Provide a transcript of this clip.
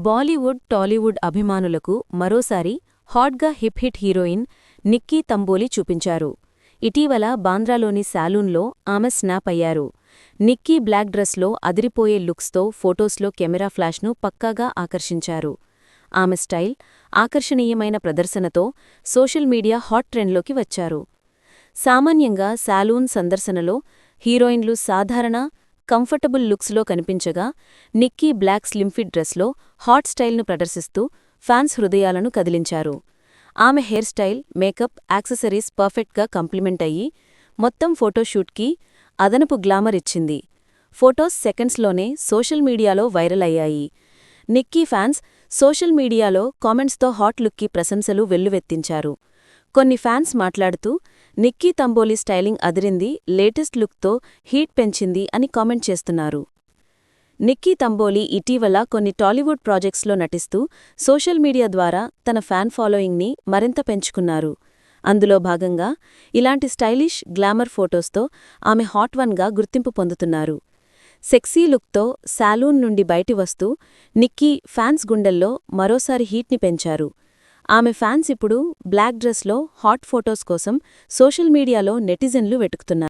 బాలీవుడ్, టాలీవుడ్ అభిమానులకు మరోసారి హాట్గా హిట్ హీరోయిన్ నిక్కీ తంబోలి చూపించారు. ఇటీవల బాంద్రాలోని శాలూన్లో ఆమె స్నాప్ అయ్యారు. నిక్కీ బ్లాక్ డ్రెస్లో అదిరిపోయే లుక్స్తో ఫొటోస్లో కెమెరా ఫ్లాష్ను పక్కాగా ఆకర్షించారు. ఆమె స్టైల్, ఆకర్షణీయమైన ప్రదర్శనతో సోషల్ మీడియా హాట్ ట్రెండ్లోకి వచ్చారు. సామాన్యంగా శాలూన్ సందర్శనలో హీరోయిన్లు సాధారణ, కంఫర్టబుల్ లుక్స్లో కనిపించగా, నిక్కీ బ్లాక్ స్లిమ్ఫిట్ డ్రెస్లో హాట్ స్టైల్ను ప్రదర్శిస్తూ ఫ్యాన్స్ హృదయాలను కదిలించారు. ఆమె హెయిర్ స్టైల్, మేకప్, యాక్సెసరీస్ పర్ఫెక్ట్గా కాంప్లిమెంట్ అయ్యి మొత్తం ఫోటోషూట్కి అదనపు గ్లామర్ ఇచ్చింది. ఫొటోస్ సెకండ్స్లోనే సోషల్ మీడియాలో వైరల్ అయ్యాయి. నిక్కీ ఫ్యాన్స్ సోషల్ మీడియాలో కామెంట్స్తో హాట్ లుక్కి ప్రశంసలు వెల్లువెత్తించారు. కొన్ని ఫ్యాన్స్ మాట్లాడుతూ నిక్కీ తంబోలి స్టైలింగ్ అదిరింది, లేటెస్ట్ లుక్తో హీట్ పెంచింది అని కామెంట్ చేస్తున్నారు. నిక్కీ తంబోలి ఇటీవల కొన్ని టాలీవుడ్ ప్రాజెక్ట్స్లో నటిస్తూ సోషల్ మీడియా ద్వారా తన ఫ్యాన్ ఫాలోయింగ్ని మరింత పెంచుకున్నారు. అందులో భాగంగా ఇలాంటి స్టైలిష్, గ్లామర్ ఫొటోస్తో ఆమె హాట్ వన్గా గుర్తింపు పొందుతున్నారు. సెక్సీ లుక్తో శాలూన్ నుండి బయటి వస్తూ నిక్కీ ఫ్యాన్స్ గుండెల్లో మరోసారి హీట్ని పెంచారు. ఆమె ఫ్యాన్స్ ఇప్పుడు బ్లాక్ డ్రెస్లో హాట్ ఫొటోస్ కోసం సోషల్ మీడియాలో నెటిజన్లు వెతుకుతున్నారు.